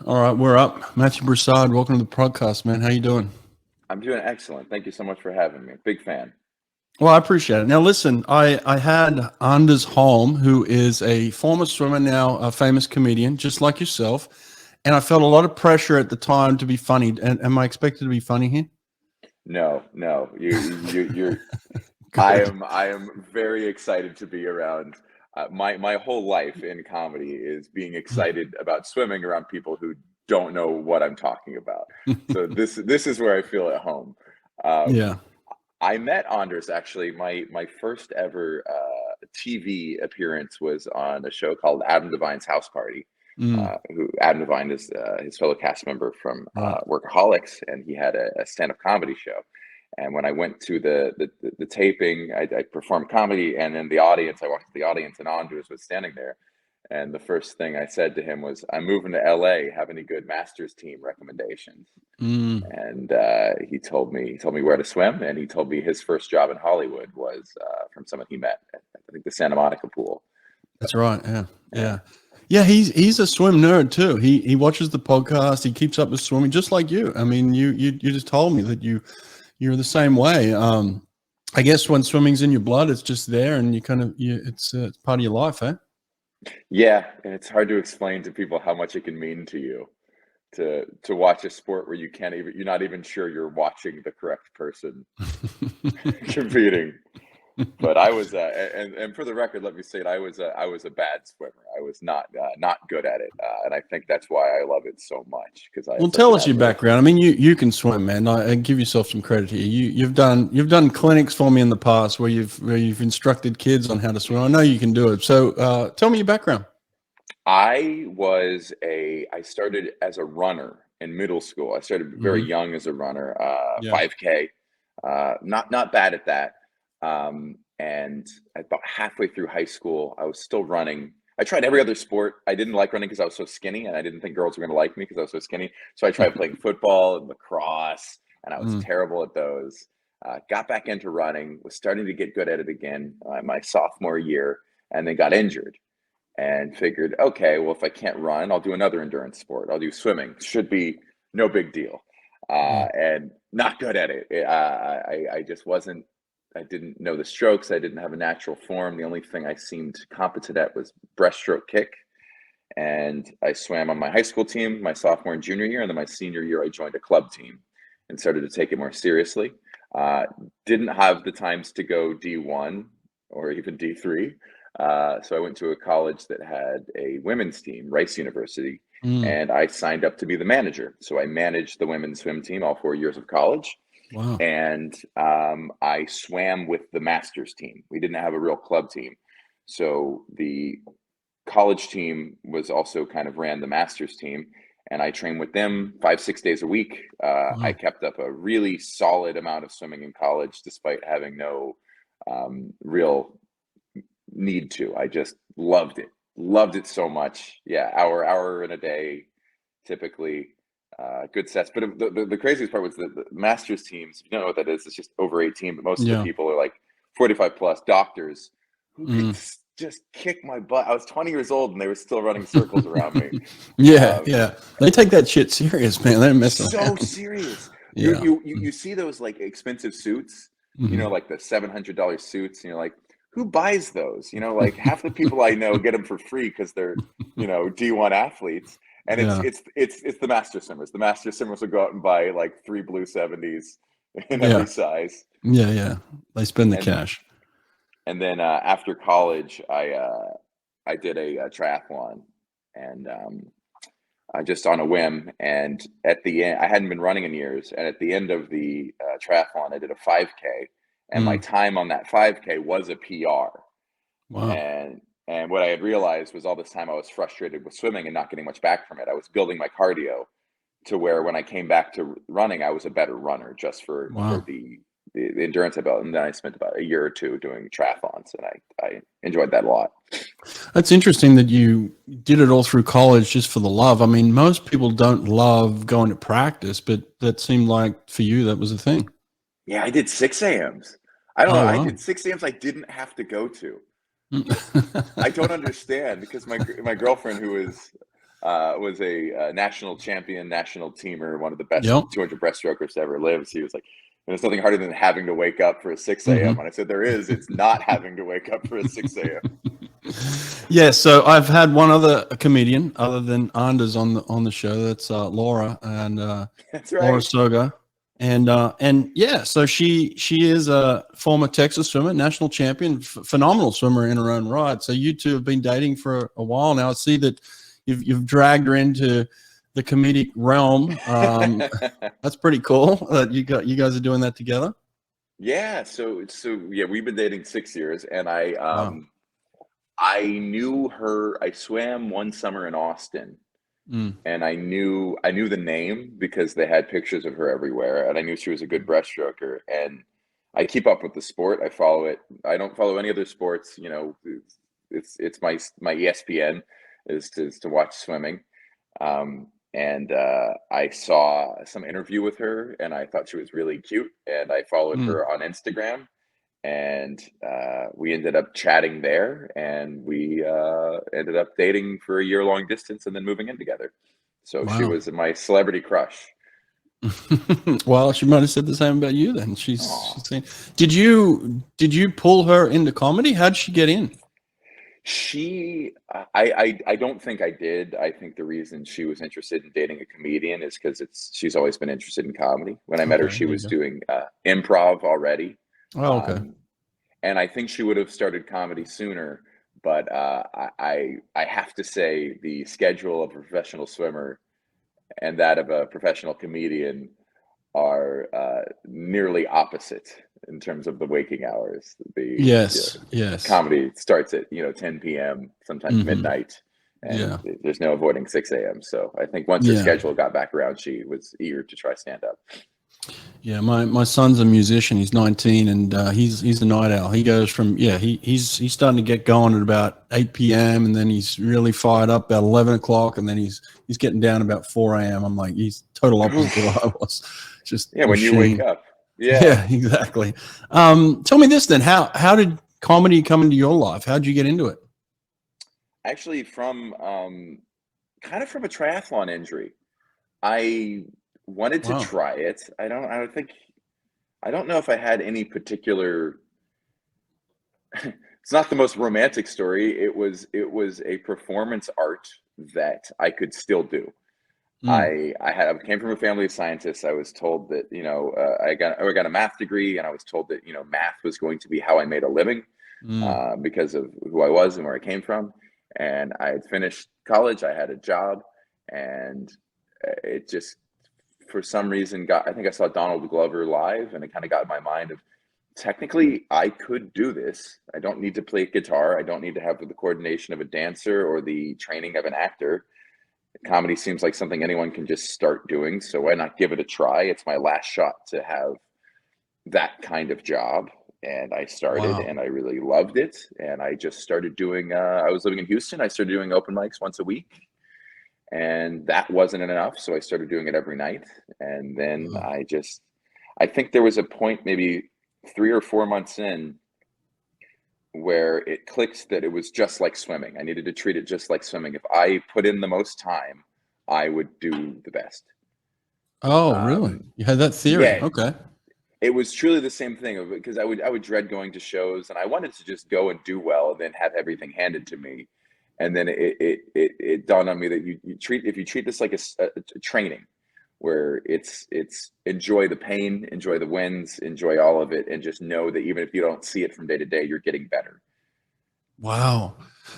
All right, we're up. Matthew Broussard, welcome to the podcast, man. How you doing? I'm doing excellent. Thank you so much for having me. Big fan. Well, I appreciate it. Now, listen, I had Anders Holm, who is a former swimmer, now a famous comedian, just like yourself, and I felt a lot of pressure at the time to be funny. And am I expected to be funny here? No. You're. Good. I am very excited to be around. My whole life in comedy is being excited about swimming around people who don't know what I'm talking about. So this is where I feel at home. Um, Yeah. I met Anders actually. My first ever TV appearance was on a show called Adam Devine's House Party. Mm, Who Adam Devine is his fellow cast member from right. Workaholics, and he had a stand-up comedy show. And when I went to the taping, I performed comedy, and in the audience, I walked to the audience, and Anders was standing there. And the first thing I said to him was, "I'm moving to LA. Have any good Masters team recommendations?" Mm. And he told me where to swim, and he told me his first job in Hollywood was from someone he met at, I think, the Santa Monica pool. That's right. Yeah. Yeah. Yeah. Yeah, he's a swim nerd too. He watches the podcast. He keeps up with swimming, just like you. I mean, you just told me that you're the same way. I guess when swimming's in your blood, it's just there, and it's part of your life, eh? Yeah, and it's hard to explain to people how much it can mean to you to watch a sport where you're not even sure you're watching the correct person competing. But I was, and for the record, let me say it. I was a bad swimmer. I was not good at it, and I think that's why I love it so much because I have Well, such tell an us your admiration. background. I mean, you can swim, man. I give yourself some credit here. You've done clinics for me in the past where you've instructed kids on how to swim. I know you can do it. So tell me your background. I started as a runner in middle school. I started very Hmm. young as a runner, Yeah. 5K, not bad at that. And about halfway through high school, I was still running. I tried every other sport. I didn't like running because I was so skinny, and I didn't think girls were going to like me because I was so skinny. So I tried playing football and lacrosse, and I was Mm. terrible at those. Got back into running, was starting to get good at it again my sophomore year, and then got injured and figured, okay, well, if I can't run, I'll do another endurance sport. I'll do swimming. Should be no big deal. Yeah. And not good at it. I just wasn't. I didn't know the strokes. I didn't have a natural form. The only thing I seemed competent at was breaststroke kick. And I swam on my high school team my sophomore and junior year, and then my senior year I joined a club team and started to take it more seriously. Uh, didn't have the times to go D1 or even D3. So I went to a college that had a women's team, Rice University, Mm. and I signed up to be the manager. So I managed the women's swim team all 4 years of college, Wow. and I swam with the masters team. We didn't have a real club team. So the college team was also kind of ran the masters team, and I trained with them 5 6 days a week. I Wow. kept up a really solid amount of swimming in college despite having no real need to. I just loved it so much. Yeah, hour in a day typically. Good sets, but the craziest part was the masters teams. If you don't know what that is, it's just over 18, but most of the Yeah. people are like 45 plus doctors who could Mm. just kick my butt. I was 20 years old and they were still running circles around me. Yeah. Um, Yeah. They take that shit serious, man. They don't mess so around. serious. You Yeah. you you you see those like expensive suits, Mm-hmm. like the $700 suits, and you're like, who buys those? Like half the people I know get them for free because they're, D1 athletes. And it's Yeah. it's it's it's the master swimmers. The master swimmers will go out and buy like three blue 70s in every Yeah. size. Yeah. Yeah. They spend the And cash. and then after college, I did a triathlon, and I just on a whim. And at the end, I hadn't been running in years. And at the end of the triathlon, I did a 5K, and my Mm. time on that 5K was a PR. Wow. And what I had realized was all this time I was frustrated with swimming and not getting much back from it. I was building my cardio to where when I came back to running, I was a better runner just for Wow. the endurance I built. And then I spent about a year or two doing triathlons, and I enjoyed that a lot. That's interesting that you did it all through college just for the love. I mean, most people don't love going to practice, but that seemed like for you that was a thing. Yeah, I did 6 a.m.s. I don't know. Oh I wow. did 6 a.m.s I didn't have to go to. I don't Mm. understand because my girlfriend, who is was a national champion, national teamer, one of the best Yep. 200 breaststrokers to ever live. So he was like, there's nothing harder than having to wake up for a 6 a.m. Mm-hmm. And I said, there is. It's not having to wake up for a 6 a.m. Yeah, so I've had one other comedian other than Anders on the show. That's Laura and That's Laura right. Sogar, and yeah, so she is a former Texas swimmer, national champion, phenomenal swimmer in her own right. So you two have been dating for a while now. I see that you've dragged her into the comedic realm. That's pretty cool that you guys are doing that together. Yeah. So yeah, we've been dating 6 years, and Wow. I knew her. I swam one summer in Austin, Mm. and I knew the name because they had pictures of her everywhere, and I knew she was a good breaststroker. And I keep up with the sport. I follow it. I don't follow any other sports. You know, it's my ESPN is to watch swimming. And I saw some interview with her, and I thought she was really cute, and I followed Mm. her on Instagram, and we ended up chatting there, and we ended up dating for a year-long distance and then moving in together. So she Wow. was my celebrity crush. Well, she might have said the same about you then. She's Aw. saying, did you pull her into comedy? How'd she get in? She, I don't think I did. I think the reason she was interested in dating a comedian is because she's always been interested in comedy. When I met her, Okay, she there you was go. doing improv already. Oh, okay. Um, and I think she would have started comedy sooner. But I have to say the schedule of a professional swimmer and that of a professional comedian are nearly opposite in terms of the waking hours. The Yes, yes. comedy starts at 10 p.m., sometimes Hmm. midnight, and Yeah, there's no avoiding 6 a.m. So I think once her yeah, schedule got back around, she was eager to try stand up. yeah. My son's a musician. He's 19, and he's a night owl. He goes from he's starting to get going at about 8 p.m. and then he's really fired up about 11 o'clock, and then he's getting down about 4 a.m. I'm like, he's total opposite to what I was. Just Yeah, when you wake machine. up. Yeah. Yeah, exactly. Tell me this then. How did comedy come into your life? How'd you get into it? Actually, from kind of from a triathlon injury. I wanted to Wow. try it. I don't know if I had any particular. It's not the most romantic story. It was a performance art that I could still do. Mm, I came from a family of scientists. I was told that I got a math degree, and I was told that math was going to be how I made a living mm. because of who I was and where I came from. And I had finished college. I had a job, and it just for some reason got. I think I saw Donald Glover live, and it kind of got in my mind of technically I could do this. I don't need to play guitar. I don't need to have the coordination of a dancer or the training of an actor. Comedy seems like something anyone can just start doing. So why not give it a try? It's my last shot to have that kind of job. And I started Wow. and I really loved it. And I just started doing, I was living in Houston. I started doing open mics once a week. And that wasn't enough. So I started doing it every night. And then Wow. I think there was a point maybe 3 or 4 months in where it clicked that it was just like swimming. I needed to treat it just like swimming. If I put in the most time, I would do the best. Oh, really? Um, You had that theory. yeah, Okay. it was truly the same thing because I would dread going to shows, and I wanted to just go and do well and then have everything handed to me. And then it dawned on me that if you treat this like a training where it's enjoy the pain, enjoy the wins, enjoy all of it, and just know that even if you don't see it from day to day, you're getting better. Wow.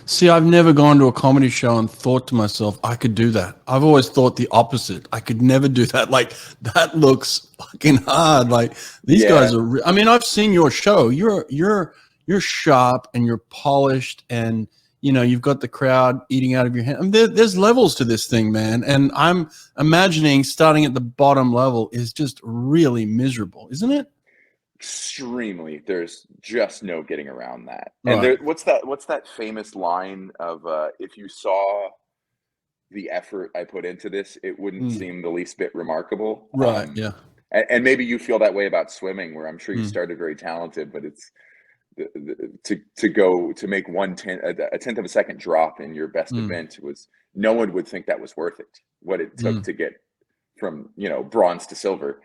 See, I've never gone to a comedy show and thought to myself, I could do that. I've always thought the opposite. I could never do that. Like, that looks fucking hard. Like, these guys Yeah. are, I mean, I've seen your show. You're sharp and you're polished, and, you've got the crowd eating out of your hand. I mean, there's levels to this thing, man. And I'm imagining starting at the bottom level is just really miserable, isn't it? Extremely. There's just no getting around that. And Right. what's that famous line of if you saw the effort I put into this, it wouldn't Mm. seem the least bit remarkable. Right. Yeah. And maybe you feel that way about swimming, where I'm sure you Mm. started very talented, but to go to make a tenth of a second drop in your best event was, no one would think that was worth it. What it took to get from, you know, bronze to silver.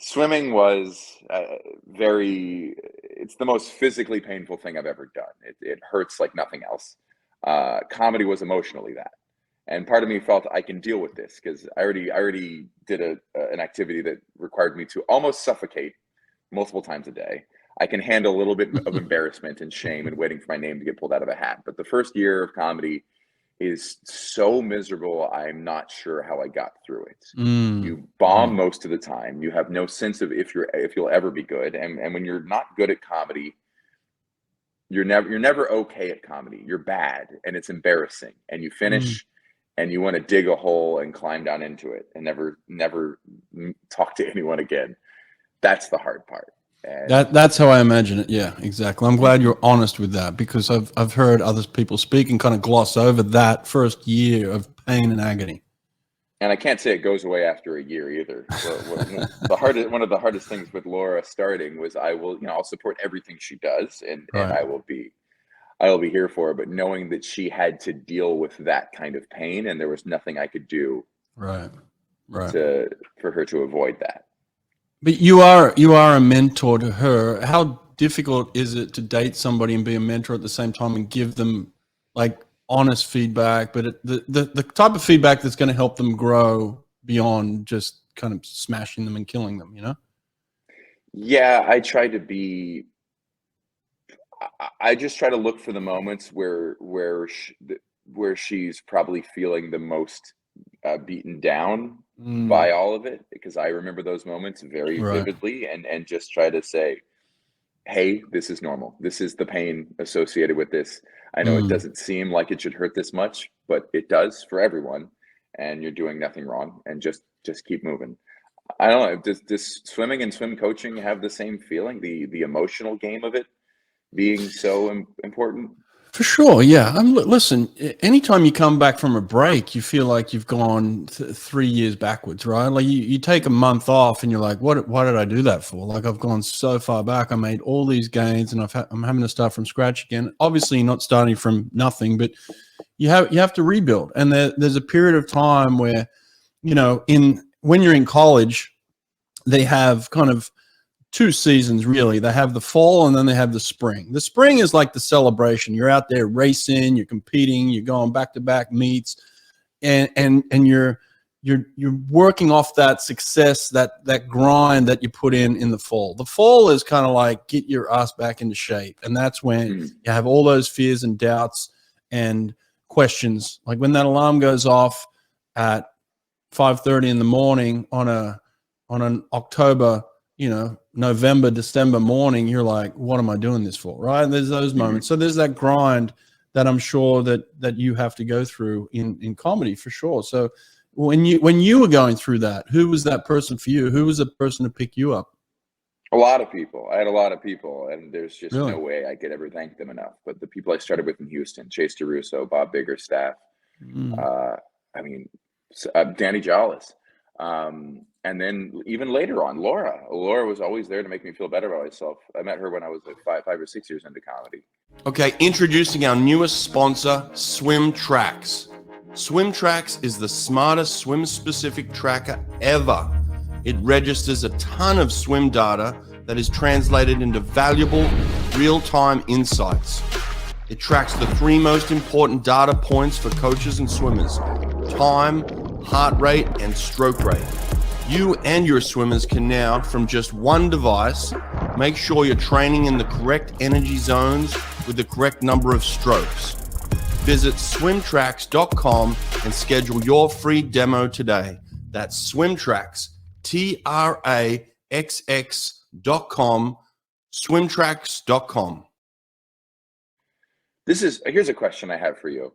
Swimming was it's the most physically painful thing I've ever done. It hurts like nothing else. Comedy was emotionally that. And part of me felt I can deal with this because I already did an activity that required me to almost suffocate multiple times a day. I can handle a little bit of embarrassment and shame and waiting for my name to get pulled out of a hat. But the first year of comedy is so miserable, I'm not sure how I got through it. You bomb most of the time. You have no sense of if you'll ever be good. And when you're not good at comedy, you're never okay at comedy. You're bad and it's embarrassing. And you finish and you want to dig a hole and climb down into it and never talk to anyone again. That's the hard part. And that's how I imagine it. Yeah, exactly. I'm glad you're honest with that, because I've heard other people speak and kind of gloss over that first year of pain and agony. And I can't say it goes away after a year either. One of the hardest things with Laura starting was I'll support everything she does and I will be here for her, but knowing that she had to deal with that kind of pain and there was nothing I could do for her to avoid that. But you are a mentor to her. How difficult is it to date somebody and be a mentor at the same time and give them like honest feedback, but the type of feedback that's going to help them grow beyond just kind of smashing them and killing them, you know? Yeah, I just try to look for the moments where she's probably feeling the most beaten down by all of it, because I remember those moments very vividly, and just try to say, hey, this is normal. This is the pain associated with this. I know it doesn't seem like it should hurt this much, but it does for everyone, and you're doing nothing wrong, and just keep moving. I don't know, does swimming and swim coaching have the same feeling, the emotional game of it being so important? For sure, yeah. Listen, anytime you come back from a break, you feel like you've gone 3 years backwards, right? Like you take a month off and you're like, why did I do that for? Like, I've gone so far back. I made all these gains and I'm having to start from scratch again. Obviously, you're not starting from nothing, but you have to rebuild. And there's a period of time where, you know, when you're in college, they have kind of 2 seasons, really. They have the fall and then they have the spring. The spring is like the celebration. You're out there racing, you're competing, you're going back-to-back meets, and you're working off that success, that grind that you put in the fall. The fall is kind of like get your ass back into shape, and that's when you have all those fears and doubts and questions. Like when that alarm goes off at 5:30 in the morning on an October, November, December morning, you're like, what am I doing this for? Right. And there's those moments. So there's that grind that I'm sure that you have to go through in comedy, for sure. So when you were going through that, who was that person for you? Who was the person to pick you up? A lot of people. I had a lot of people, and there's just Really? no way I could ever thank them enough. But the people I started with in Houston, Chase DeRusso, Bob Biggerstaff, Danny Jollis. And then even later on, Laura was always there to make me feel better about myself. I met her when I was like 5 or 6 years into comedy. Okay, introducing our newest sponsor, Swimtraxx. Swimtraxx is the smartest swim-specific tracker ever. It registers a ton of swim data that is translated into valuable real-time insights. It tracks the 3 most important data points for coaches and swimmers: time, heart rate, and stroke rate. You and your swimmers can now, from just one device, make sure you're training in the correct energy zones with the correct number of strokes. Visit swimtraxx.com and schedule your free demo today. That's Swimtraxx, TRAXX.com, swimtraxx.com. Here's a question I have for you.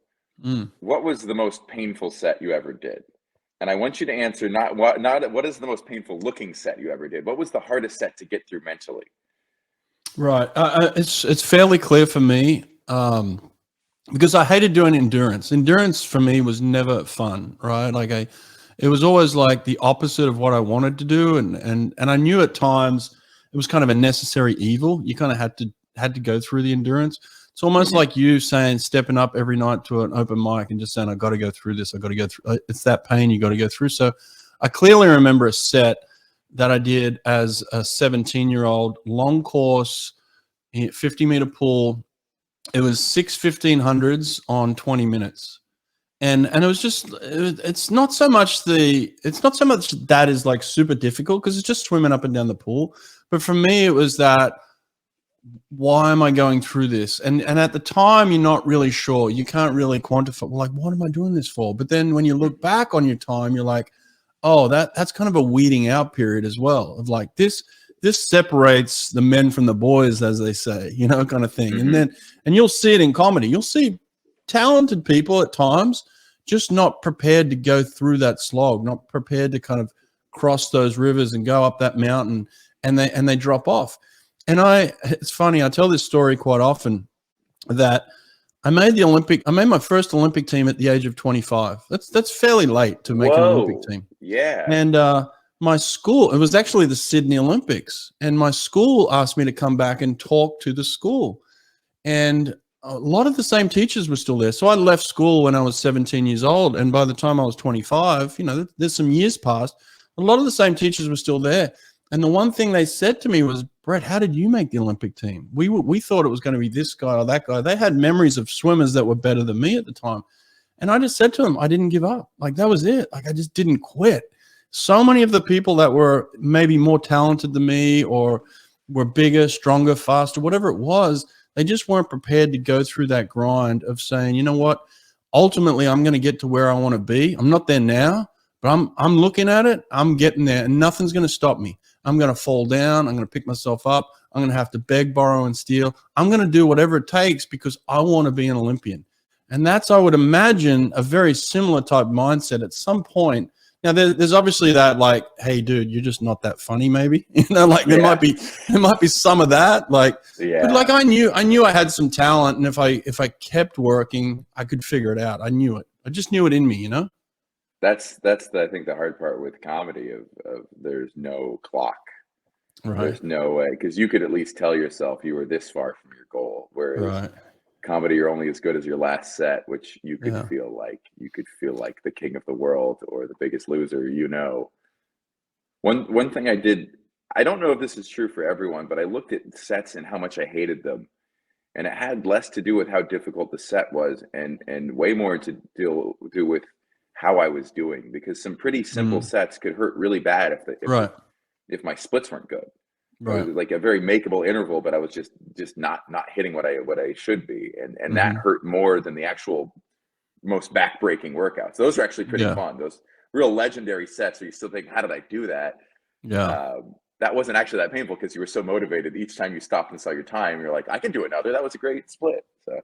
What was the most painful set you ever did? And I want you to answer not what is the most painful looking set you ever did. What was the hardest set to get through mentally? Right. It's fairly clear for me, because I hated doing endurance. Endurance for me was never fun, right? Like it was always like the opposite of what I wanted to do. And I knew at times it was kind of a necessary evil. You kind of had to go through the endurance. It's almost like you saying, stepping up every night to an open mic and just saying, I got to go through this. I got to go through. It's that pain you got to go through. So I clearly remember a set that I did as a 17-year-old, long course, 50-meter pool. It was 6 1500s on 20 minutes. And it was just, it's not so much that is like super difficult, because it's just swimming up and down the pool. But for me, it was that, why am I going through this? And at the time, you're not really sure. You can't really quantify, like, what am I doing this for? But then when you look back on your time, you're like, oh, that's kind of a weeding out period as well, of like, this separates the men from the boys, as they say, you know, kind of thing. And you'll see it in comedy. You'll see talented people at times just not prepared to go through that slog, not prepared to kind of cross those rivers and go up that mountain, and they drop off. And it's funny, I tell this story quite often, that I made my first Olympic team at the age of 25. That's fairly late to make an Olympic team. Yeah. And my school, it was actually the Sydney Olympics, and my school asked me to come back and talk to the school. And a lot of the same teachers were still there. So I left school when I was 17 years old, and by the time I was 25, you know, there's some years passed. A lot of the same teachers were still there. And the one thing they said to me was, Brett, how did you make the Olympic team? We thought it was going to be this guy or that guy. They had memories of swimmers that were better than me at the time. And I just said to them, I didn't give up. Like, that was it. Like, I just didn't quit. So many of the people that were maybe more talented than me, or were bigger, stronger, faster, whatever it was, they just weren't prepared to go through that grind of saying, you know what, ultimately I'm going to get to where I want to be. I'm not there now, but I'm looking at it. I'm getting there, and nothing's going to stop me. I'm going to fall down. I'm going to pick myself up. I'm going to have to beg, borrow, and steal. I'm going to do whatever it takes because I want to be an Olympian. And that's, I would imagine, a very similar type mindset at some point. Now, there's obviously that, like, hey, dude, you're just not that funny, maybe. You know, like, there might be some of that. Like, but like, I knew I had some talent, and if I kept working, I could figure it out. I knew it. I just knew it in me, you know? That's I think the hard part with comedy of there's no clock. Right. There's no way, because you could at least tell yourself you were this far from your goal. Whereas comedy, you're only as good as your last set, which you could feel like the king of the world or the biggest loser, you know. One thing I did, I don't know if this is true for everyone, but I looked at sets and how much I hated them. And it had less to do with how difficult the set was, and way more to do with how I was doing, because some pretty simple sets could hurt really bad if my splits weren't good. Right. It was like a very makeable interval, but I was just not hitting what I should be, and that hurt more than the actual most backbreaking workouts. Those are actually pretty fun. Those real legendary sets where you still think, how did I do that? Yeah. That wasn't actually that painful because you were so motivated. Each time you stopped and saw your time, you're like, I can do another. That was a great split. So,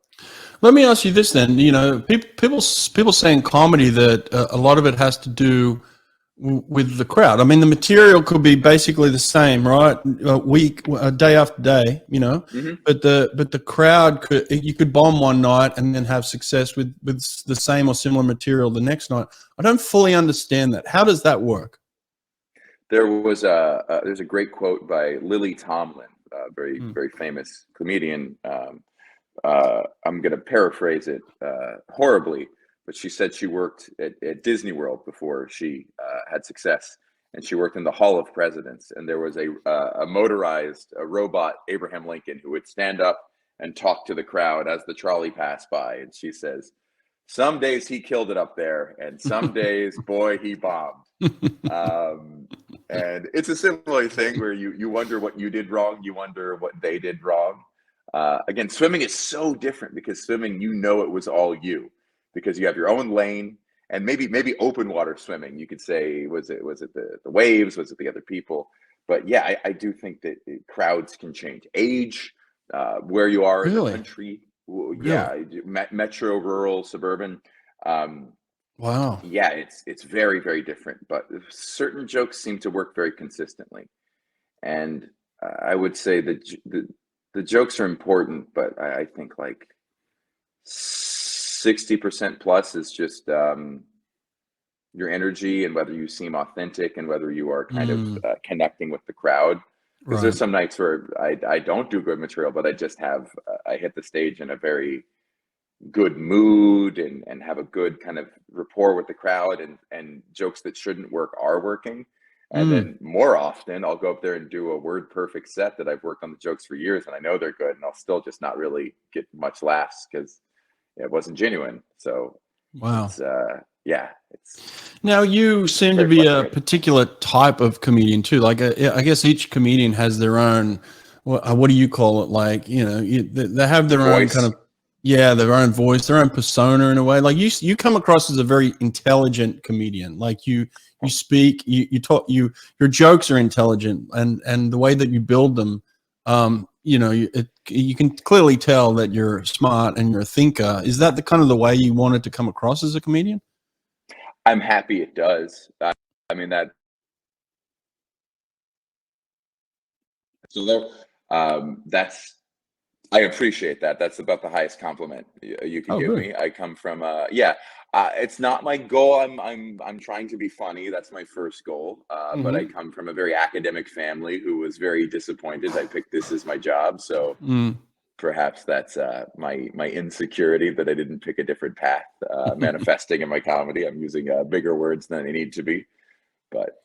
let me ask you this then. You know, people say in comedy that a lot of it has to do with the crowd. I mean, the material could be basically the same, right? Day after day, you know. But the crowd you could bomb one night and then have success with the same or similar material the next night. I don't fully understand that. How does that work? There's a great quote by Lily Tomlin, very famous comedian. I'm going to paraphrase it horribly, but she said she worked at Disney World before she had success, and she worked in the Hall of Presidents. And there was a motorized robot, Abraham Lincoln, who would stand up and talk to the crowd as the trolley passed by. And she says, some days he killed it up there, and some days, boy, he bombed. And it's a similar thing where you wonder what you did wrong, you wonder what they did wrong. Again, swimming is so different, because swimming, you know, it was all you, because you have your own lane. And maybe open water swimming, you could say, was it the waves, was it the other people? But yeah, I do think that crowds can change, age, where you are in the country. Yeah, metro, rural, suburban. Wow. Yeah, it's very, very different, but certain jokes seem to work very consistently. And I would say that the jokes are important, but I think like 60% plus is just your energy and whether you seem authentic and whether you are kind of connecting with the crowd. Because there's Right. some nights where I don't do good material, but I just have I hit the stage in a very good mood and have a good kind of rapport with the crowd, and jokes that shouldn't work are working. And then more often I'll go up there and do a word perfect set that I've worked on the jokes for years and I know they're good, and I'll still just not really get much laughs because it wasn't genuine. So Wow. it's it's Now you seem to very be a frustrating. particular type of comedian too. Like I guess each comedian has their own. What do you call it? Like they have their own kind Voice. of their own voice, their own persona in a way. Like you come across as a very intelligent comedian. Like you speak, you talk, your jokes are intelligent, and the way that you build them, you can clearly tell that you're smart and you're a thinker. Is that the kind of the way you wanted to come across as a comedian? I'm happy it does. I mean that. So there, that's I appreciate that. That's about the highest compliment you can Oh, give good. me. I come from it's not my goal. I'm trying to be funny. That's my first goal. But I Hmm. come from a very academic family who was very disappointed. I picked this as my job, so perhaps that's my insecurity that I didn't pick a different path, manifesting in my comedy. I'm using bigger words than I need to be, but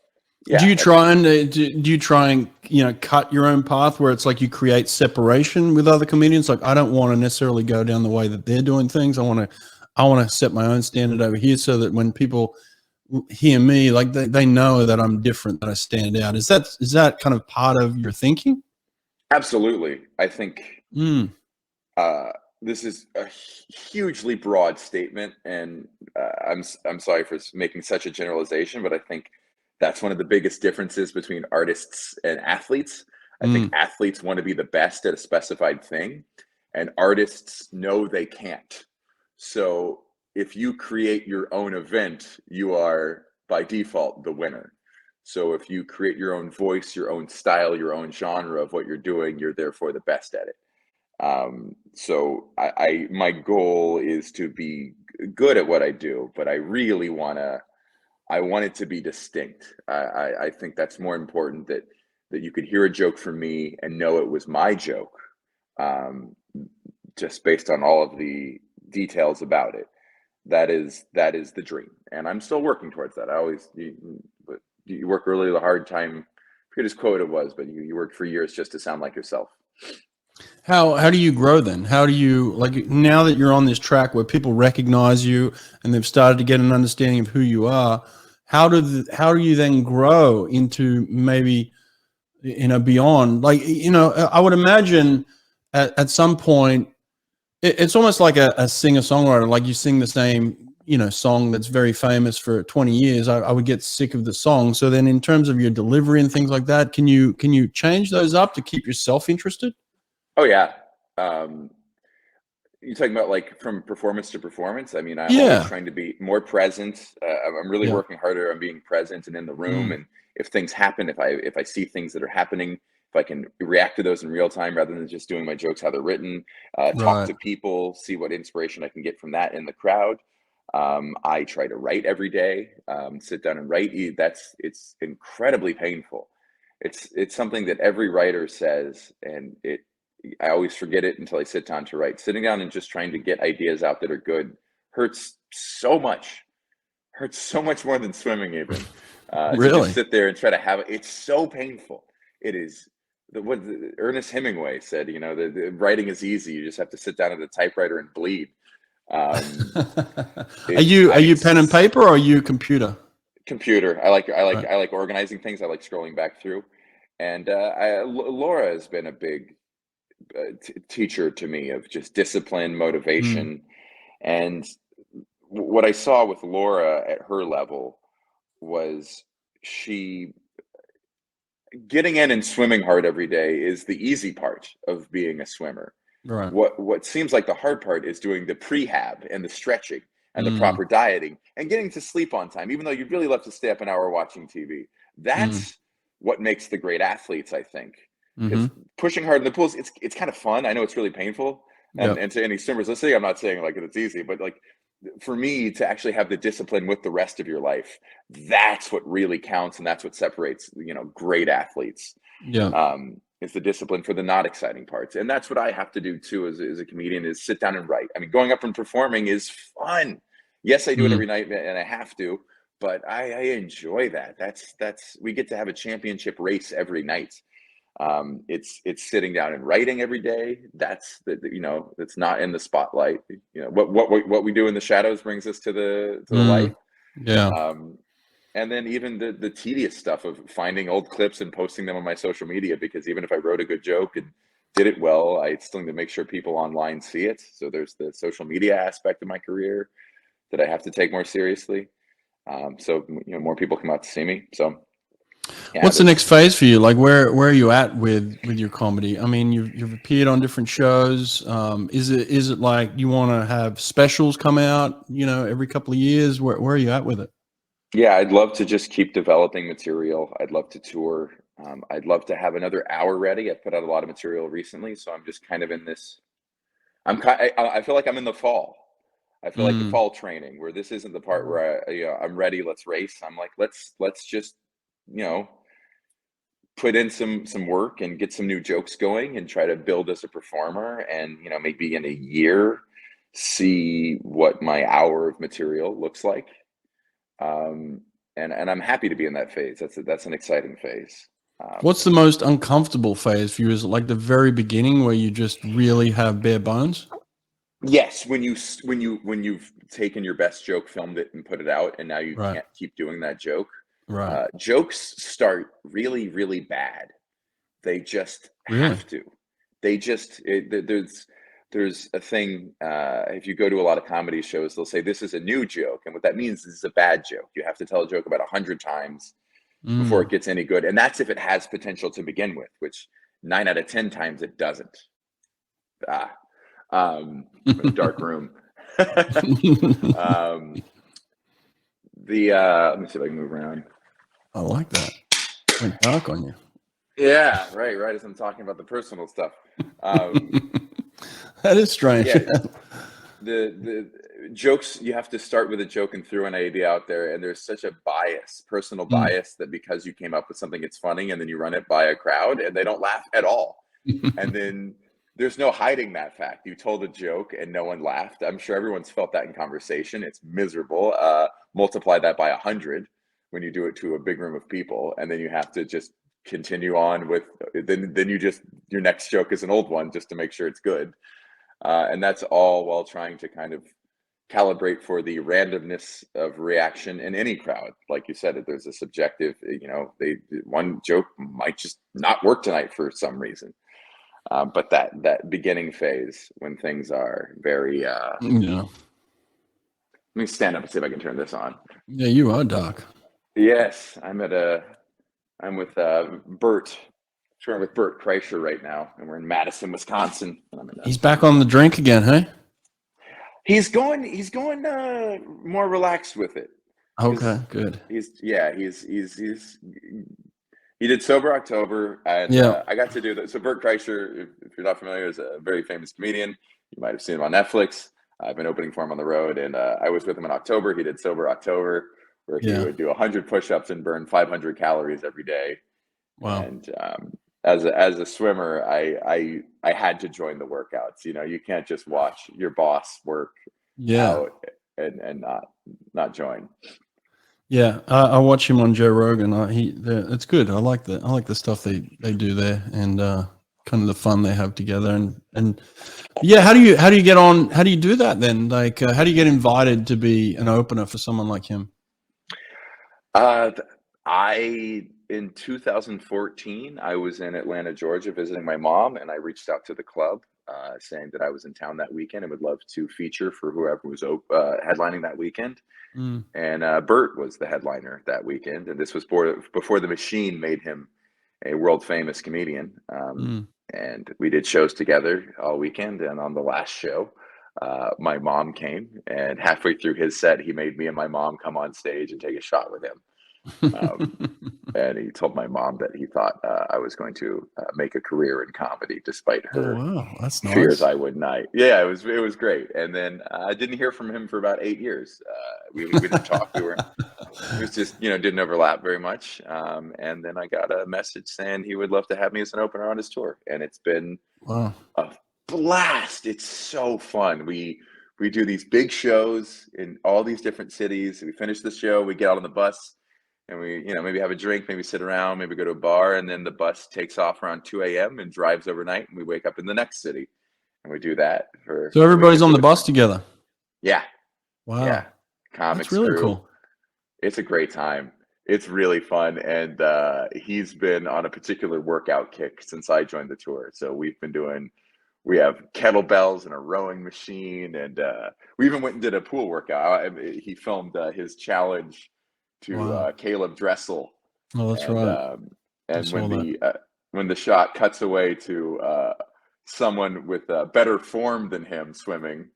Do yeah, you that's try and cut your own path where it's like you create separation with other comedians? Like I don't want to necessarily go down the way that they're doing things. I want to set my own standard over here so that when people hear me, like they know that I'm different, that I stand out. Is that kind of part of your thinking? absolutely. I think Mm, uh, this is a hugely broad statement, and I'm sorry for making such a generalization, but I think that's one of the biggest differences between artists and athletes. I think mm, athletes want to be the best at a specified thing, and artists know they can't. So if you create your own event, you are by default the winner. So if you create your own voice, your own style, your own genre of what you're doing, you're therefore the best at it. So my goal is to be good at what I do, but I want it to be distinct. I think that's more important, that you could hear a joke from me and know it was my joke, um, just based on all of the details about it. That is the dream, and I'm still working towards that. But you work really the hard time. I forget his quote it was, but you worked for years just to sound like yourself. How do you grow then? How do you like now that you're on this track where people recognize you and they've started to get an understanding of who you are? How do you then grow into maybe beyond I would imagine at some point it's almost like a singer songwriter. Like you sing the same song that's very famous for 20 years. I would get sick of the song. So then in terms of your delivery and things like that, can you change those up to keep yourself interested? Oh yeah. Um, you talking about like from performance to performance? I mean, I'm always Yeah. trying to be more present. I'm really Yeah. working harder on being present and in the room. Mm, And if things happen, if I see things that are happening, if I can react to those in real time rather than just doing my jokes how they're written, talk right. to people, see what inspiration I can get from that in the crowd. I try to write every day. Sit down and write. It's incredibly painful. It's something that every writer says, and I always forget it until I sit down to write. Sitting down and just trying to get ideas out that are good hurts so much. Hurts so much more than swimming even. To just Really? sit there and try to have it. It's so painful. It is. What Ernest Hemingway said, the writing is easy. You just have to sit down at a typewriter and bleed. Um, Are you pen and paper or are you computer? Computer. I like I like Right. I like organizing things. I like scrolling back through. And Laura has been a big teacher to me of just discipline, Mm, motivation, and what I saw with Laura at her level was she getting in and swimming hard every day is the easy part of being a swimmer. right. What seems like the hard part is doing the prehab and the stretching and the Mm, proper dieting and getting to sleep on time, even though you'd really love to stay up an hour watching TV. mm, That's what makes the great athletes, I think. mm-hmm. Because pushing hard in the pools, it's kind of fun. I know it's really painful. And Yep. to any swimmers listening, I'm not saying like it's easy, but like for me to actually have the discipline with the rest of your life, that's what really counts, and that's what separates, great athletes. Yeah. Is the discipline for the not exciting parts. And that's what I have to do too as a comedian, is sit down and write. I mean, going up and performing is fun. Yes, I do it every night, and I have to, but I enjoy that. That's we get to have a championship race every night. It's sitting down and writing every day. That's it's not in the spotlight. What we do in the shadows brings us to the light. Yeah. And then even the tedious stuff of finding old clips and posting them on my social media, because even if I wrote a good joke and did it well, I still need to make sure people online see it. So there's the social media aspect of my career that I have to take more seriously. So more people come out to see me. So yeah, what's the next phase for you? Like where are you at with your comedy? I mean, you've appeared on different shows. Is it like you want to have specials come out, every couple of years? Where are you at with it? Yeah, I'd love to just keep developing material. I'd love to tour. I'd love to have another hour ready. I've put out a lot of material recently, so I'm just kind of in this. I feel like I'm in the fall. I feel like the fall training, where this isn't the part where I'm ready. Let's race. I'm like, let's just put in some work and get some new jokes going and try to build as a performer. And maybe in a year, see what my hour of material looks like. And I'm happy to be in that phase. That's an exciting phase. What's the most uncomfortable phase for you? Is it like the very beginning where you just really have bare bones? Yes, when you've taken your best joke, filmed it, and put it out, and now you Right. can't keep doing that joke. Right. Jokes start really, really bad. They just Really? have to. There's a thing. If you go to a lot of comedy shows, they'll say this is a new joke, and what that means is it's a bad joke. You have to tell a joke about 100 times before it gets any good, and that's if it has potential to begin with, which 9 out of 10 times it doesn't. Dark room. Let me see if I can move around. I like that. Went dark on you. Yeah, right. As I'm talking about the personal stuff. That is strange. Yeah, the jokes, you have to start with a joke and throw an idea out there, and there's such a personal bias, that because you came up with something, it's funny, and then you run it by a crowd and they don't laugh at all. And then there's no hiding that fact. You told a joke and no one laughed. I'm sure everyone's felt that in conversation. It's miserable. Multiply that by 100 when you do it to a big room of people, and then you have to just continue on with. Then your next joke is an old one just to make sure it's good, and that's all while trying to kind of calibrate for the randomness of reaction in any crowd. Like you said, if there's a subjective, one joke might just not work tonight for some reason. But that beginning phase when things are very let me stand up and see if I can turn this on. Yeah, you are dark. Yes, I'm with Bert Kreischer right now, and we're in Madison, Wisconsin. And He's back on the drink again, hey? He's going more relaxed with it. Okay, good. He did Sober October, and Yeah. I got to do that. So Bert Kreischer, if you're not familiar, is a very famous comedian. You might have seen him on Netflix. I've been opening for him on the road, and I was with him in October. He did Sober October, where he would do 100 push-ups and burn 500 calories every day. Wow. And as a swimmer, I had to join the workouts. You can't just watch your boss work out and not join. Yeah, I watch him on Joe Rogan. It's good. I like the stuff they do there, and kind of the fun they have together. And yeah, how do you get on? How do you do that then? Like, how do you get invited to be an opener for someone like him? In 2014, I was in Atlanta, Georgia, visiting my mom, and I reached out to the club saying that I was in town that weekend and would love to feature for whoever was headlining that weekend. And Bert was the headliner that weekend, and this was before the Machine made him a world famous comedian. And we did shows together all weekend, and on the last show, my mom came, and halfway through his set, he made me and my mom come on stage and take a shot with him. And he told my mom that he thought I was going to make a career in comedy, despite Oh her wow, that's fears nice. I would not. Yeah, it was great. And then I didn't hear from him for about 8 years. We didn't talk. It was just, didn't overlap very much. And then I got a message saying he would love to have me as an opener on his tour, and it's been Wow. a blast. It's so fun. We do these big shows in all these different cities. We finish the show, we get out on the bus, and we, maybe have a drink, maybe sit around, maybe go to a bar, and then the bus takes off around 2 a.m. and drives overnight, and we wake up in the next city, and we do that for So a week or everybody's on two the at a bus time. together. Yeah, yeah. Wow, that's Comics really crew. cool. It's a great time. It's really fun, and he's been on a particular workout kick since I joined the tour. So we have kettlebells and a rowing machine, and we even went and did a pool workout. He filmed his challenge to Wow. Caleb Dressel, Oh, that's and right. I and saw that. when the shot cuts away to someone with better form than him swimming,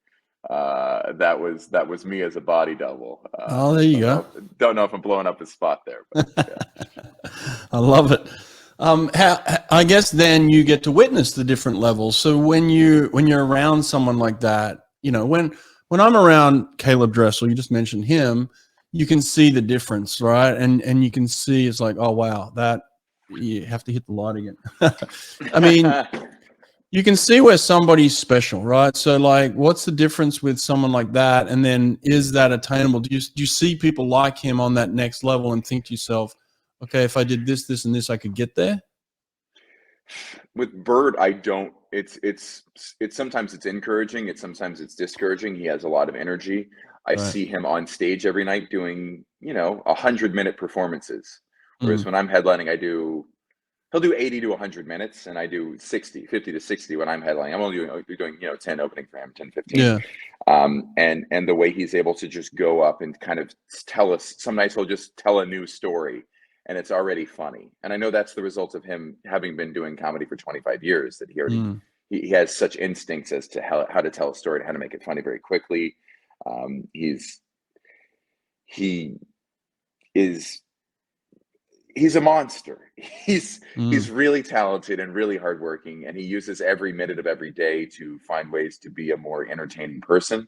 that was me as a body double. Oh, there you go. Don't know if I'm blowing up his spot there, but yeah. I love it. I guess then you get to witness the different levels. So when you're around someone like that, when I'm around Caleb Dressel, you just mentioned him, you can see the difference, right? And you can see it's like, oh wow, that you have to hit the light again. I mean, you can see where somebody's special, right? So like, what's the difference with someone like that? And then is that attainable? Do you see people like him on that next level and think to yourself, okay, if I did this, this, and this, I could get there? With Bird, I don't. It's sometimes it's encouraging. Sometimes it's discouraging. He has a lot of energy. I Right. see him on stage every night doing 100-minute performances. Whereas Mm. when I'm headlining, he'll do 80 to 100 minutes, and I do 50 to 60 when I'm headlining. I'm only doing 10 opening for him, 10, 15. Yeah. And the way he's able to just go up and kind of tell us, some nights he'll just tell a new story, and it's already funny. And I know that's the result of him having been doing comedy for 25 years, that Mm. he has such instincts as to how to tell a story and how to make it funny very quickly. He is he's a monster. He's Mm. really talented and really hardworking, and he uses every minute of every day to find ways to be a more entertaining person.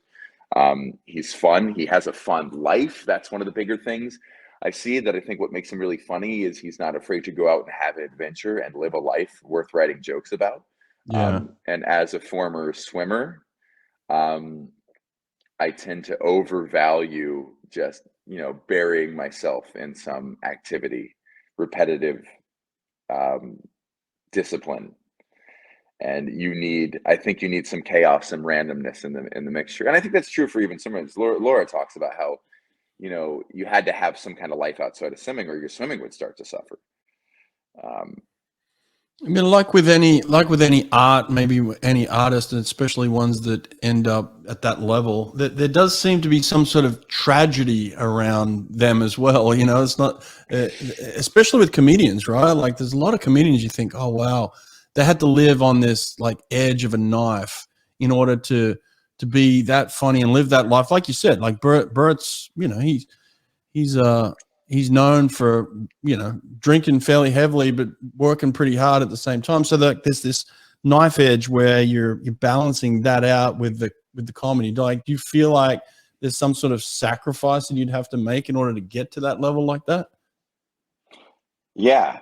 He's fun. He has a fun life. That's one of the bigger things I see, that I think what makes him really funny is he's not afraid to go out and have an adventure and live a life worth writing jokes about. Yeah. And as a former swimmer, um, I tend to overvalue just, burying myself in some activity, repetitive discipline. And I think you need some chaos, some randomness in the mixture. And I think that's true for even swimmers. Laura talks about how, you had to have some kind of life outside of swimming, or your swimming would start to suffer. Um, I mean, like with any art, maybe any artist, and especially ones that end up at that level, that there does seem to be some sort of tragedy around them as well. It's not, especially with comedians, right? Like, there's a lot of comedians you think, oh wow, they had to live on this like edge of a knife in order to be that funny and live that life. Like you said, like Bert's, he's he's known for drinking fairly heavily but working pretty hard at the same time, so that there's this knife edge where you're balancing that out with the comedy. Like, do you feel like there's some sort of sacrifice that you'd have to make in order to get to that level like that? yeah.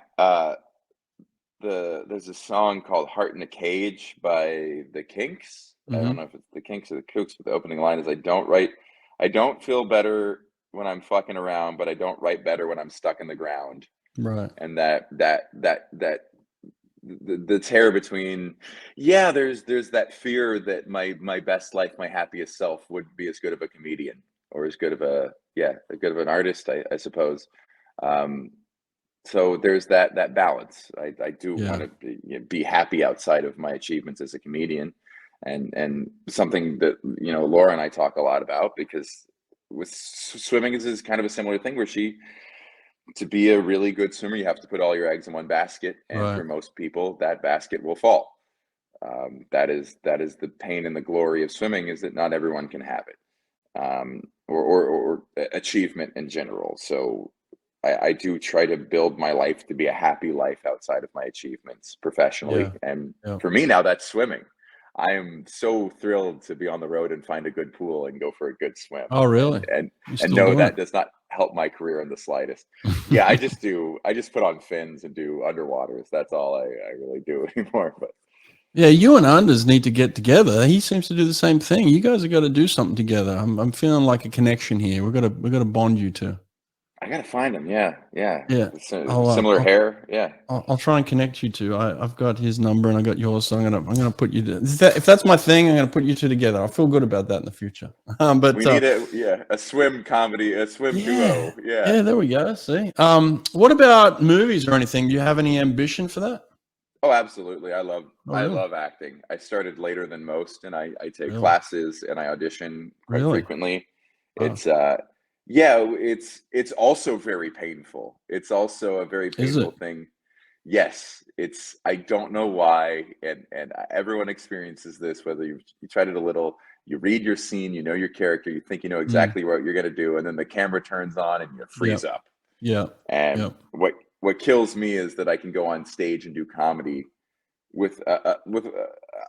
There's a song called "Heart in a Cage" by the Kinks. I don't Mm-hmm. know if it's the Kinks or the Kooks, but the opening line is, I don't feel better when I'm fucking around, but I don't write better when I'm stuck in the ground." Right. And the tear between, yeah, there's that fear that my best life, my happiest self would be as good of a comedian, or as good of as good of an artist, I suppose. Um, so there's that balance. I do want Yeah. to be happy outside of my achievements as a comedian, and something that Laura and I talk a lot about, because with swimming is kind of a similar thing, where to be a really good swimmer, you have to put all your eggs in one basket, and Right. for most people, that basket will fall. That is the pain and the glory of swimming, is that not everyone can have it, or achievement in general. So I do try to build my life to be a happy life outside of my achievements professionally. Yeah. And Yeah. for me now, that's swimming. I am so thrilled to be on the road and find a good pool and go for a good swim. Oh, really? You're And still no, doing that does not help my career in the slightest. it? Yeah, I just put on fins and do underwaters. That's all I really do anymore. But Yeah, you and Anders need to get together. He seems to do the same thing. You guys have got to do something together. I'm feeling like a connection here. We're gonna bond you two. I gotta find him. Yeah, yeah. Yeah. Similar hair. Yeah. I'll try and connect you two. I've got his number and I got yours, so I'm gonna put you. If that's my thing, I'm gonna put you two together. I feel good about that in the future. But We need a swim comedy, a swim yeah, duo. Yeah. yeah, there we go. See, what about movies or anything? Do you have any ambition for that? Oh, absolutely. Oh, I really? love acting. I started later than most, and I take Really? classes and I audition quite Really? frequently. Wow. It's yeah, it's also very painful. It's also a very Is painful it? thing. Yes, it's I don't know why, and everyone experiences this, whether you tried it a little, you read your scene, you know your character, you think you know Mm. exactly what you're gonna do, and then the camera turns on and you freeze Yep. up. Yep. And Yep. what kills me is that I can go on stage and do comedy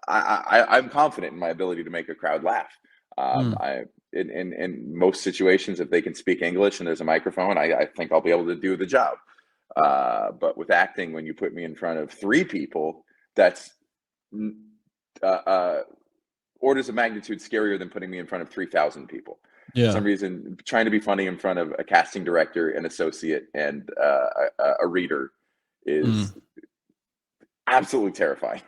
I'm confident in my ability to make a crowd laugh. Mm. I in most situations, if they can speak English and there's a microphone, I think I'll be able to do the job. But with acting, when you put me in front of three people, that's mm, uh, uh, orders of magnitude scarier than putting me in front of 3,000 people. For Yeah. some reason, trying to be funny in front of a casting director, an associate, and a reader Mm. is absolutely terrifying.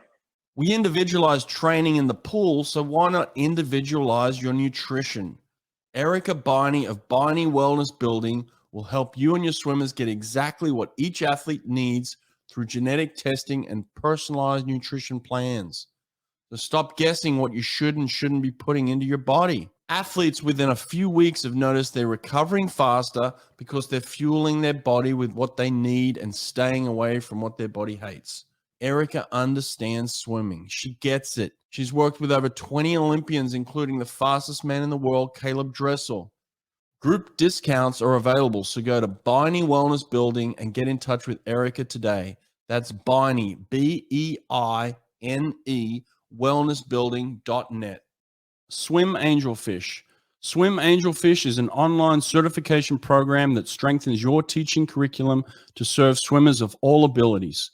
We individualize training in the pool, so why not individualize your nutrition? Erica Beine of Beine Wellness Building will help you and your swimmers get exactly what each athlete needs through genetic testing and personalized nutrition plans. So stop guessing what you should and shouldn't be putting into your body. Athletes within a few weeks have noticed they're recovering faster because they're fueling their body with what they need and staying away from what their body hates. Erica understands swimming. She gets it. She's worked with over 20 Olympians, including the fastest man in the world, Caleb Dressel. Group discounts are available, so go to Beine Wellness Building and get in touch with Erica today. That's Beine, Beine, wellnessbuilding.net. Swim Angelfish. Swim Angelfish is an online certification program that strengthens your teaching curriculum to serve swimmers of all abilities.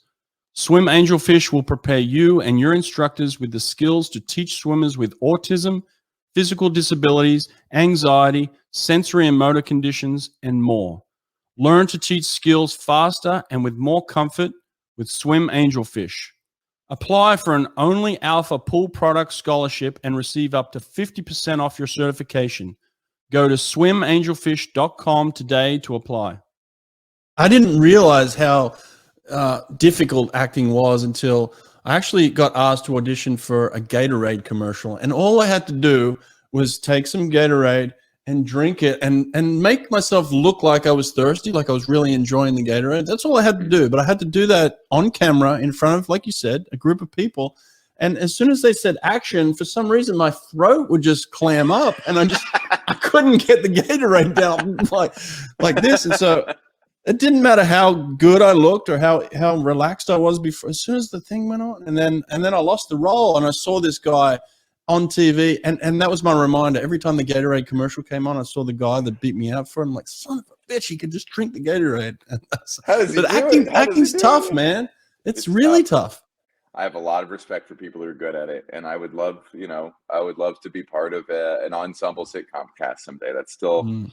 Swim Angelfish will prepare you and your instructors with the skills to teach swimmers with autism, physical disabilities, anxiety, sensory and motor conditions, and more. Learn to teach skills faster and with more comfort with Swim Angelfish. Apply for an Only Alpha Pool Product Scholarship and receive up to 50% off your certification. Go to swimangelfish.com today to apply. I didn't realize how difficult acting was until I actually got asked to audition for a Gatorade commercial. And all I had to do was take some Gatorade and drink it and make myself look like I was thirsty, like I was really enjoying the Gatorade. That's all I had to do. But I had to do that on camera in front of, like you said, a group of people. And as soon as they said action, for some reason, my throat would just clam up and I couldn't get the Gatorade down like this. And so it didn't matter how good I looked or how relaxed I was before. As soon as the thing went on, and then I lost the role, and I saw this guy on TV, and that was my reminder. Every time the Gatorade commercial came on, I saw the guy that beat me out for it. I'm like, son of a bitch, he could just drink the Gatorade. How does he But do it? How does he acting's do tough, it? man. It's really tough. I have a lot of respect for people who are good at it, and I would love to be part of an ensemble sitcom cast someday. That's still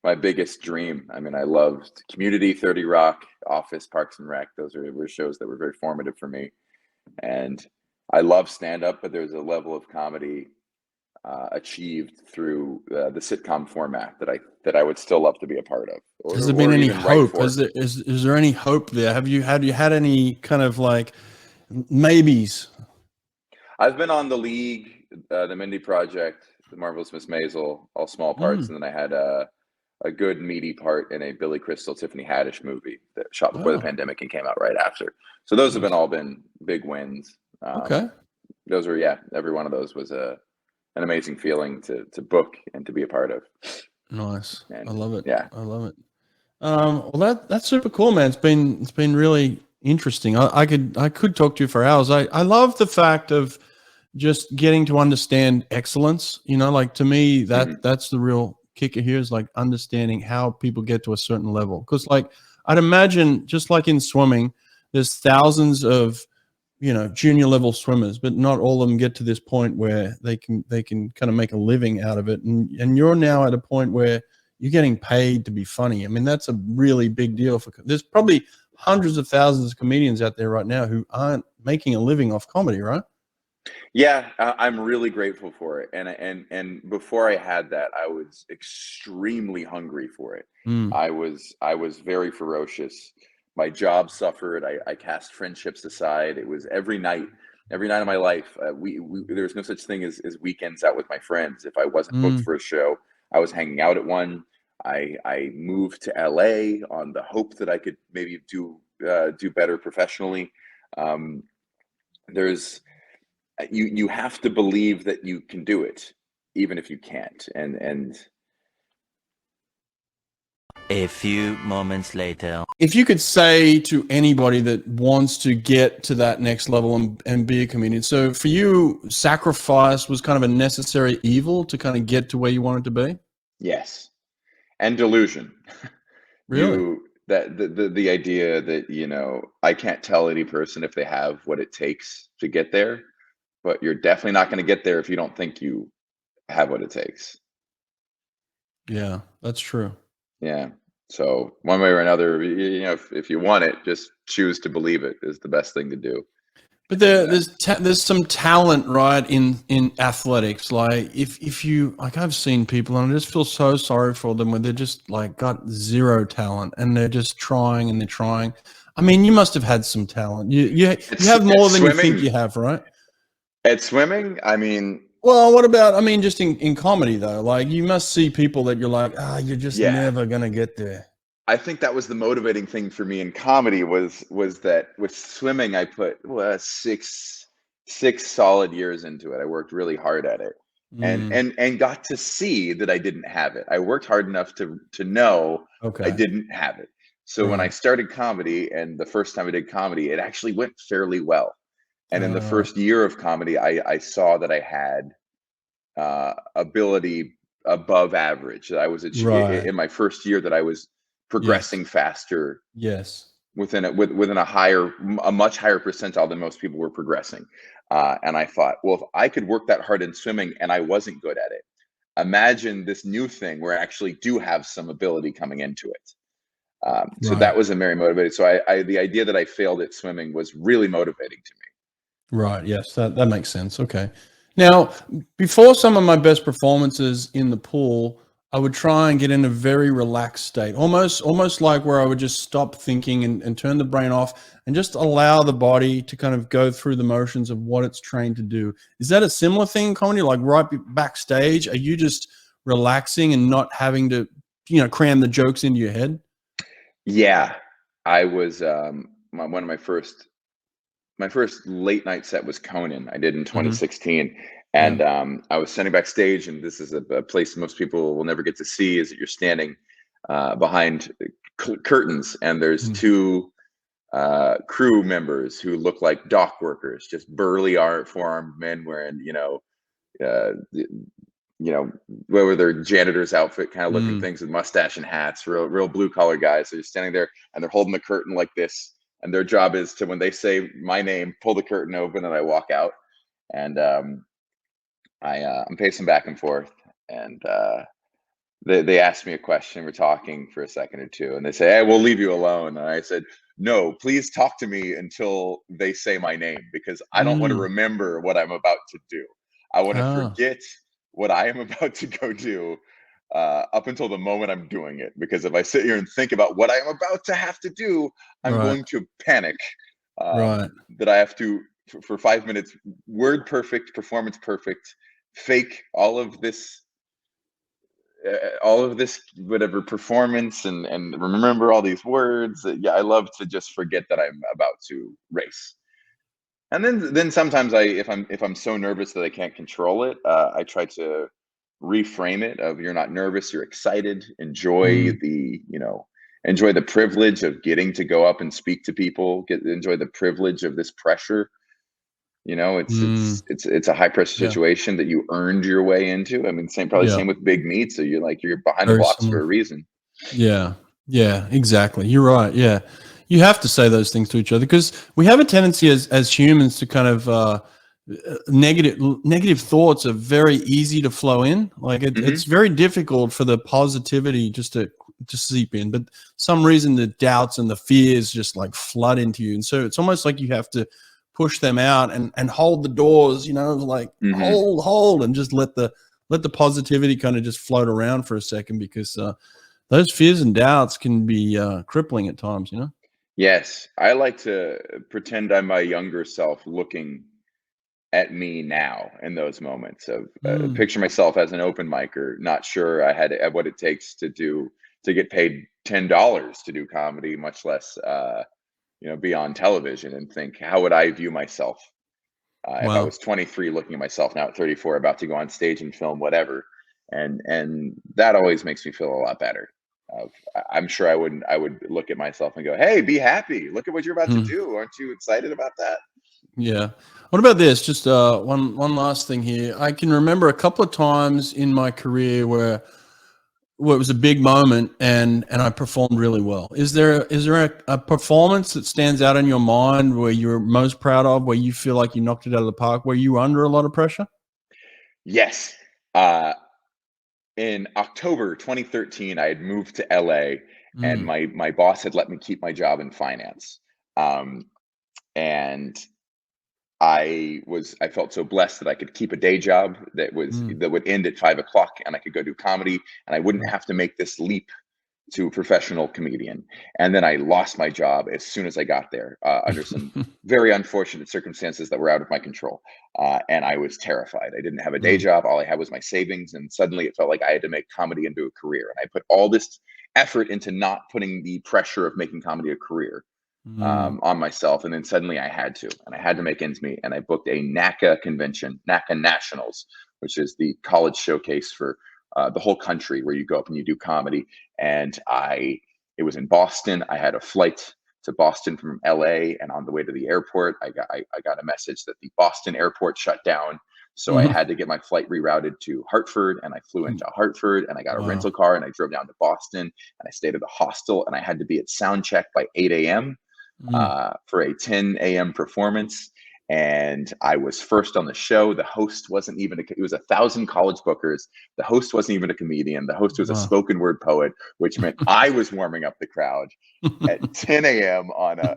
my biggest dream. I mean, I loved Community, 30 Rock, Office, Parks and Rec. Those were shows that were very formative for me. And I love stand-up, but there's a level of comedy achieved through the sitcom format that I would still love to be a part of. Has there been any Even write hope? for. Is there any hope there? Have you had any kind of like maybes? I've been on The League, the Mindy Project, The Marvelous Miss Maisel, all small parts, and then I had a good meaty part in a Billy Crystal, Tiffany Haddish movie that shot before the pandemic and came out right after. So those have all been big wins. Okay. Those were, every one of those was an amazing feeling to book and to be a part of. Nice. And I love it. yeah. I love it. Well, that's super cool, man. It's been really interesting. I could talk to you for hours. I love the fact of just getting to understand excellence. You know, like to me, that's the real kicker here is like understanding how people get to a certain level. Because like I'd imagine, just like in swimming, there's thousands of junior level swimmers, but not all of them get to this point where they can kind of make a living out of it. And you're now at a point where you're getting paid to be funny. I mean, that's a really big deal there's probably hundreds of thousands of comedians out there right now who aren't making a living off comedy, right? Yeah, I'm really grateful for it. And before I had that, I was extremely hungry for it. Mm, I was very ferocious. My job suffered. I cast friendships aside. It was every night of my life. There's no such thing as weekends out with my friends. If I wasn't booked mm, for a show, I was hanging out at one. I moved to LA on the hope that I could maybe do better professionally. Um, there's you have to believe that you can do it even if you can't. And A few moments later. if you could say to anybody that wants to get to that next level and be a comedian, so for you, sacrifice was kind of a necessary evil to kind of get to where you wanted to be? yes, and delusion. Really? The idea that I can't tell any person if they have what it takes to get there, but you're definitely not going to get there if you don't think you have what it takes. Yeah, that's true. Yeah. So one way or another, if you want it, just choose to believe it is the best thing to do. But And there's some talent, right, in athletics. Like if you like, I've seen people and I just feel so sorry for them when they're just like got zero talent and they're just trying and they're trying. I mean, you must have had some talent. You have more than you think you have, right? At swimming, I mean, Well, what about, I mean, just in comedy though? Like you must see people that you're like, you're just yeah. never gonna get there. I think that was the motivating thing for me in comedy was that with swimming I put six solid years into it. I worked really hard at it and got to see that I didn't have it. I worked hard enough to know I Okay. didn't have it. So when I Right. started comedy and the first time I did comedy, it actually went fairly well. And in the Uh, first year of comedy, I saw that I had ability above average. That I was right. in my first year that I was Yes. progressing faster Yes. within a much higher percentile than most people were progressing. And I thought, well, if I could work that hard in swimming and I wasn't good at it, imagine this new thing where I actually do have some ability coming into it. So Right. that was a very motivated. So the idea that I failed at swimming was really motivating to Right. Yes, that makes sense. Okay. Now, before some of my best performances in the pool, I would try and get in a very relaxed state, almost like where I would just stop thinking and turn the brain off and just allow the body to kind of go through the motions of what it's trained to do. Is that a similar thing in comedy? Like right backstage, are you just relaxing and not having to, cram the jokes into your head? me. Yeah, I was one of my first late night set was Conan. I did in Hmm. 2016, Yeah. and I was standing backstage, and this is a place most people will never get to see. Is that you're standing behind curtains, and there's Mm. two crew members who look like dock workers, just burly, four-armed men wearing, uh, whether they're janitor's outfit kind of looking Mm. things with mustache and hats, real blue collar guys. So you're standing there and they're holding the curtain like this. And their job is to, when they say my name, pull the curtain open and I walk out. And I'm pacing back and forth. And they asked me a question. We're talking for a second or two. And they say, hey, we'll leave you alone. And I said, no, please talk to me until they say my name, because I don't want to Mm. remember what I'm about to do. I want to Ah, forget what I am about to go do up until the moment I'm doing it. Because if I sit here and think about what I am about to have to do, I'm right. going to panic Right. that I have to, for 5 minutes, word perfect, performance perfect, fake all of this whatever performance and remember all these words. Yeah, I love to just forget that I'm about to race. And then sometimes if I'm so nervous that I can't control it, I try to reframe it of, you're not nervous, you're excited, enjoy Mm. the enjoy the privilege of getting to go up and speak to people, enjoy the privilege of this pressure. You know, it's a high pressure situation that you earned your way into. I mean, same with big meat. So you're behind the Very blocks similar. for a reason. Yeah, exactly. You're right. Yeah, you have to say those things to each other because we have a tendency as humans to kind of negative thoughts are very easy to flow in. Like it's very difficult for the positivity just to seep in, but some reason the doubts and the fears just like flood into you, and so it's almost like you have to push them out and hold the doors, like hold and just let the positivity kind of just float around for a second because those fears and doubts can be crippling at times, Yes, I like to pretend I'm my younger self looking at me now in those moments of picture myself as an open micer, not sure I had what it takes to get paid $10 to do comedy, much less be on television, and think, how would I view myself if I was 23 looking at myself now at 34 about to go on stage and film whatever, and that always makes me feel a lot better. I'm sure I would look at myself and go, hey, be happy, look at what you're about to do, aren't you excited about that? Yeah. What about this? Just one last thing here. I can remember a couple of times in my career where it was a big moment and I performed really well. Is there a performance that stands out in your mind where you're most proud of, where you feel like you knocked it out of the park, where you were under a lot of pressure? Yes. In October 2013, I had moved to LA and my boss had let me keep my job in finance. And I felt so blessed that I could keep a day job that would end at 5 o'clock and I could go do comedy and I wouldn't have to make this leap to a professional comedian. And then I lost my job as soon as I got there under some very unfortunate circumstances that were out of my control. And I was terrified. I didn't have a day job. All I had was my savings. And suddenly it felt like I had to make comedy into a career. And I put all this effort into not putting the pressure of making comedy a career on myself. And then suddenly I had to make ends meet. And I booked a NACA convention, NACA Nationals, which is the college showcase for the whole country where you go up and you do comedy. And it was in Boston. I had a flight to Boston from LA, and on the way to the airport, I got a message that the Boston airport shut down. So I had to get my flight rerouted to Hartford, and I flew into Hartford, and I got a rental car, and I drove down to Boston, and I stayed at a hostel, and I had to be at sound check by 8 a.m. For a 10 a.m. performance. And I was first on the show. The host wasn't even it was 1,000 college bookers. The host wasn't even a comedian. The host was a spoken word poet, which meant I was warming up the crowd at 10 a.m. on a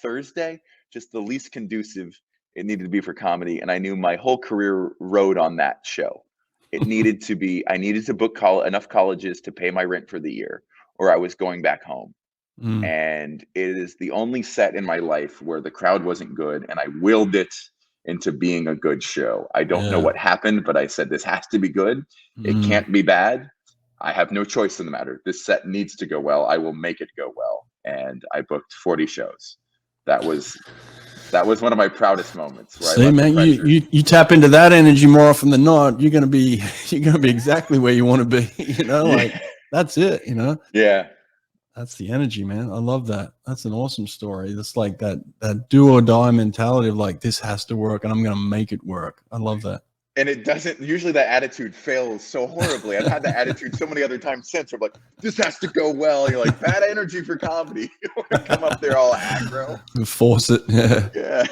Thursday, just the least conducive it needed to be for comedy. And I knew my whole career rode on that show. It needed to be, I needed to book enough colleges to pay my rent for the year, or I was going back home. And it is the only set in my life where the crowd wasn't good, and I willed it into being a good show. I don't know what happened, but I said, this has to be good. It can't be bad. I have no choice in the matter. This set needs to go well. I will make it go well. And I booked 40 shows. That was one of my proudest moments. Where See, man, you tap into that energy more often than not, you're gonna be exactly where you want to be. Like that's it. Yeah. That's the energy, man. I love that. That's an awesome story. That's like that do or die mentality of like, this has to work and I'm going to make it work. I love that. And it doesn't, usually that attitude fails so horribly. I've had that attitude so many other times since. I'm like, this has to go well. You're like, bad energy for comedy. You want to come up there all aggro. Force it. Yeah.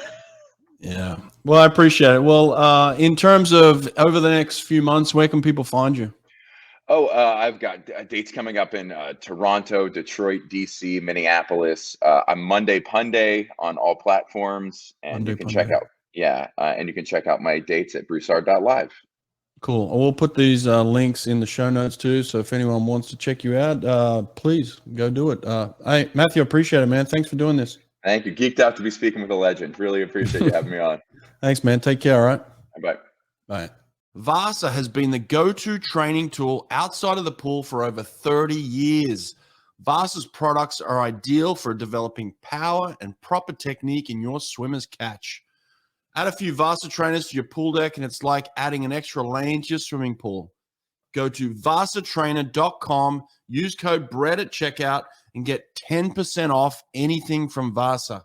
Yeah. Well, I appreciate it. Well, in terms of over the next few months, where can people find you? Oh, I've got dates coming up in Toronto, Detroit, DC, Minneapolis. I'm Monday Punday on all platforms, and you can check out my dates at Broussard.live. Cool. We'll put these links in the show notes too. So if anyone wants to check you out, please go do it. Hey, Matthew, appreciate it, man. Thanks for doing this. Thank you. Geeked out to be speaking with a legend. Really appreciate you having me on. Thanks, man. Take care. All right. Bye. Bye. Vasa has been the go-to training tool outside of the pool for over 30 years. Vasa's products are ideal for developing power and proper technique in your swimmer's catch. Add a few Vasa trainers to your pool deck, and it's like adding an extra lane to your swimming pool. go to vasatrainer.com, use code BREAD at checkout, and get 10% off anything from Vasa.